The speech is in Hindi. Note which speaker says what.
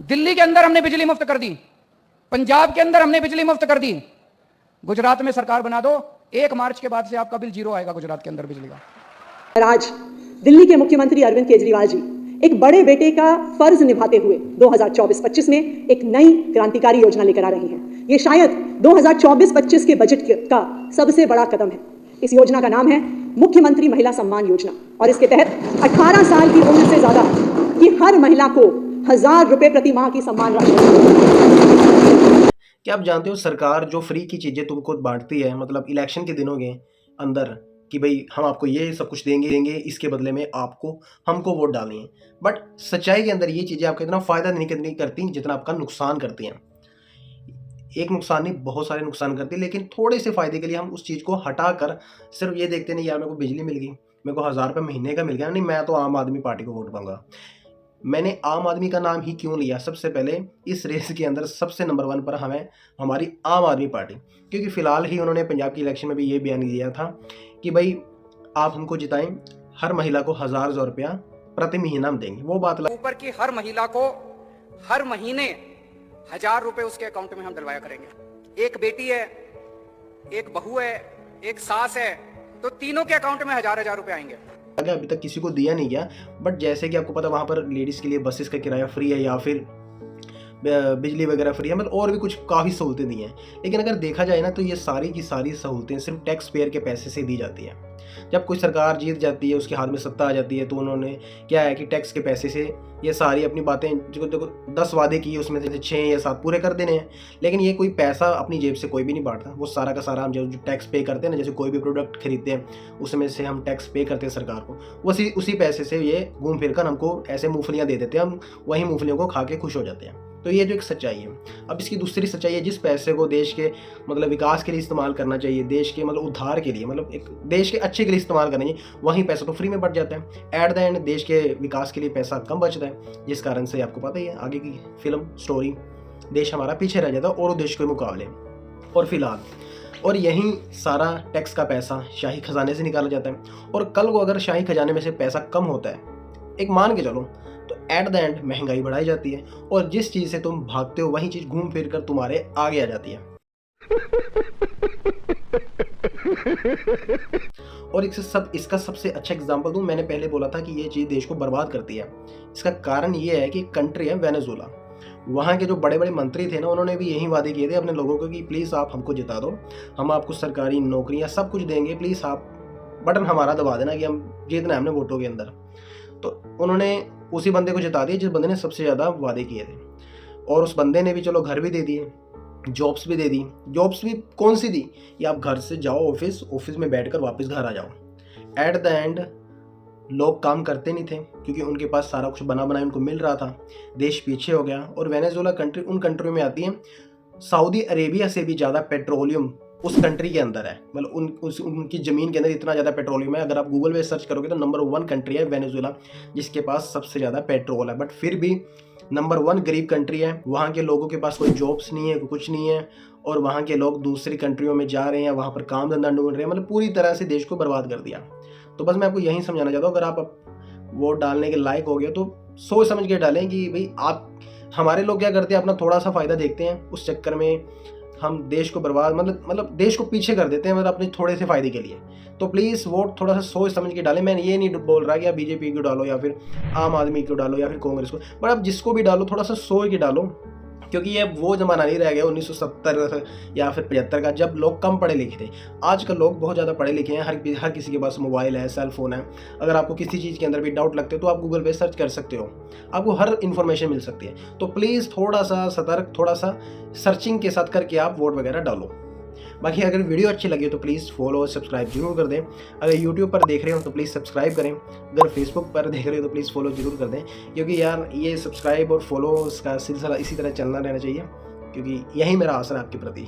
Speaker 1: दिल्ली के अंदर हमने बिजली मुफ्त कर दी, पंजाब के अंदर हमने बिजली मुफ्त कर दी, गुजरात में सरकार बना दो, 1 मार्च के बाद से आपका बिल 0 आएगा गुजरात के अंदर बिजली का।
Speaker 2: आज दिल्ली के मुख्यमंत्री अरविंद केजरीवाल जी एक बड़े बेटे का फर्ज निभाते हुए 2024-25 में एक नई क्रांतिकारी योजना लेकर आ रही हैं। ये शायद 2024-25 के बजट का सबसे बड़ा कदम है। इस योजना का नाम है मुख्यमंत्री महिला सम्मान योजना और इसके तहत 18 साल की उम्र से ज्यादा की हर महिला को 1000 रुपए प्रति माह की सम्मान राशि।
Speaker 3: क्या आप जानते हो सरकार जो फ्री की चीज़ें तुमको बांटती है, मतलब इलेक्शन के दिनों के अंदर कि भाई हम आपको ये सब कुछ देंगे इसके बदले में आपको हमको वोट डालनी है, बट सच्चाई के अंदर ये चीज़ें आपका इतना फ़ायदा नहीं करती जितना आपका नुकसान करती हैं। एक नुकसान नहीं, बहुत सारे नुकसान करती है, लेकिन थोड़े से फ़ायदे के लिए हम उस चीज़ को हटा कर सिर्फ ये देखते नहीं यार मेरे को बिजली मिल गई, मेरे को 1000 रुपये महीने का मिल गया, नहीं मैं तो आम आदमी पार्टी को वोट दूंगा। मैंने आम आदमी का नाम ही क्यों लिया? सबसे पहले इस रेस के अंदर सबसे नंबर 1 पर हमें हमारी आम आदमी पार्टी, क्योंकि फ़िलहाल ही उन्होंने पंजाब की इलेक्शन में भी ये बयान दिया था कि भाई आप हमको जिताएं, हर महिला को 1000 रुपया प्रति महीना हम देंगे। वो बात
Speaker 1: ऊपर की हर महिला को हर महीने 1000 रुपए उसके अकाउंट में हम डलवाया करेंगे। एक बेटी है, एक बहू है, एक सास है, तो तीनों के अकाउंट में 1000 रुपए आएंगे।
Speaker 3: अभी तक किसी को दिया नहीं गया, बट जैसे कि आपको पता वहाँ पर लेडीज़ के लिए बसेस का किराया फ्री है या फिर बिजली वगैरह फ्री है, मतलब और भी कुछ काफ़ी सहूलतें दी हैं। लेकिन अगर देखा जाए ना तो ये सारी की सारी सहूलतें सिर्फ टैक्स पेयर के पैसे से दी जाती है। जब कोई सरकार जीत जाती है, उसके हाथ में सत्ता आ जाती है, तो उन्होंने क्या है कि टैक्स के पैसे से ये सारी अपनी बातें जो 10 वादे किए उसमें से 6 या 7 पूरे कर देने हैं। लेकिन ये कोई पैसा अपनी जेब से कोई भी नहीं बांटता, वो सारा का सारा हम जो टैक्स पे करते हैं ना, जैसे कोई भी प्रोडक्ट खरीदते हैं उसमें से हम टैक्स पे करते हैं सरकार को, उसी पैसे से ये घूम फिर कर हमको ऐसे मूंगफलियाँ दे देते हैं, हम वही मूंगफलियों को खा के खुश हो जाते हैं। तो ये जो एक सच्चाई है। अब इसकी दूसरी सच्चाई है, जिस पैसे को देश के मतलब विकास के लिए इस्तेमाल करना चाहिए, देश के मतलब उद्धार के लिए, मतलब एक देश के अच्छे के लिए इस्तेमाल करना चाहिए, वहीं पैसा तो फ्री में बढ़ जाता है। एट द एंड देश के विकास के लिए पैसा कम बचता है, जिस कारण से आपको पता ही है आगे की फिल्म स्टोरी, देश हमारा पीछे रह जाता है और देश के मुकाबले। और फिलहाल और यही सारा टैक्स का पैसा शाही खजाने से निकाला जाता है, और कल को अगर शाही खजाने में से पैसा कम होता है, एक मान के चलो, तो एट द एंड महंगाई बढ़ाई जाती है, और जिस चीज़ से तुम भागते हो वही चीज़ घूम फिर कर तुम्हारे आगे आ जाती है। और इसका सबसे अच्छा एग्जांपल दूं, मैंने पहले बोला था कि ये चीज़ देश को बर्बाद करती है। इसका कारण ये है कि कंट्री है वेनेजुएला। वहाँ के जो बड़े बड़े मंत्री थे ना, उन्होंने भी यही वादे किए थे अपने लोगों को कि प्लीज़ आप हमको जिता दो, हम आपको सरकारी नौकरियाँ सब कुछ देंगे, प्लीज़ आप बटन हमारा दबा देना कि हम जीतना है हमने वोटों के अंदर। तो उन्होंने उसी बंदे को जिता दिया जिस बंदे ने सबसे ज़्यादा वादे किए थे, और उस बंदे ने भी चलो घर भी दे दिए, जॉब्स भी दे दी। जॉब्स भी कौन सी दी? कि आप घर से जाओ ऑफिस में बैठकर वापस घर आ जाओ। एट द एंड लोग काम करते नहीं थे, क्योंकि उनके पास सारा कुछ बना बनाया उनको मिल रहा था। देश पीछे हो गया, और वेनेजुएला कंट्री उन कंट्रियों में आती है, सऊदी अरेबिया से भी ज़्यादा पेट्रोलियम उस कंट्री के अंदर है, मतलब उनकी ज़मीन के अंदर इतना ज़्यादा पेट्रोलियम है। अगर आप गूगल पे सर्च करोगे तो नंबर 1 कंट्री है वेनेजुएला, जिसके पास सबसे ज़्यादा पेट्रोल है। बट फिर भी नंबर 1 गरीब कंट्री है। वहाँ के लोगों के पास कोई जॉब्स नहीं है, कुछ नहीं है, और वहाँ के लोग दूसरी कंट्रियों में जा रहे हैं, वहाँ पर काम धंधा ढूंढ रहे हैं, मतलब पूरी तरह से देश को बर्बाद कर दिया। तो बस मैं आपको यही समझाना चाहता हूँ, अगर आप वोट डालने के लायक हो गए तो सोच समझ के डालें कि भाई आप, हमारे लोग क्या करते हैं, अपना थोड़ा सा फ़ायदा देखते हैं, उस चक्कर में हम देश को बर्बाद मतलब देश को पीछे कर देते हैं, मतलब अपने थोड़े से फ़ायदे के लिए। तो प्लीज़ वोट थोड़ा सा सोच समझ के डालें। मैं ये नहीं बोल रहा कि आप बीजेपी को डालो या फिर आम आदमी को डालो या फिर कांग्रेस को, बट आप जिसको भी डालो थोड़ा सा सोच के डालो, क्योंकि ये वो ज़माना नहीं रह गया 1970 या फिर 75 का, जब लोग कम पढ़े लिखे थे। आजकल लोग बहुत ज़्यादा पढ़े लिखे हैं, हर किसी के पास मोबाइल है, सेल फ़ोन है। अगर आपको किसी चीज़ के अंदर भी डाउट लगते हो तो आप गूगल पे सर्च कर सकते हो, आपको हर इन्फॉर्मेशन मिल सकती है। तो प्लीज़ थोड़ा सा सतर्क, थोड़ा सा सर्चिंग के साथ करके आप वोट वगैरह डालो। बाकी अगर वीडियो अच्छी लगी तो प्लीज़ फॉलो और सब्सक्राइब जरूर कर दें। अगर यूट्यूब पर देख रहे हो तो प्लीज़ सब्सक्राइब करें, अगर फेसबुक पर देख रहे हो तो प्लीज़ फॉलो जरूर कर दें, क्योंकि यार ये सब्सक्राइब और फॉलो का सिलसिला इसी तरह चलना रहना चाहिए, क्योंकि यही मेरा आसन है आपके प्रति।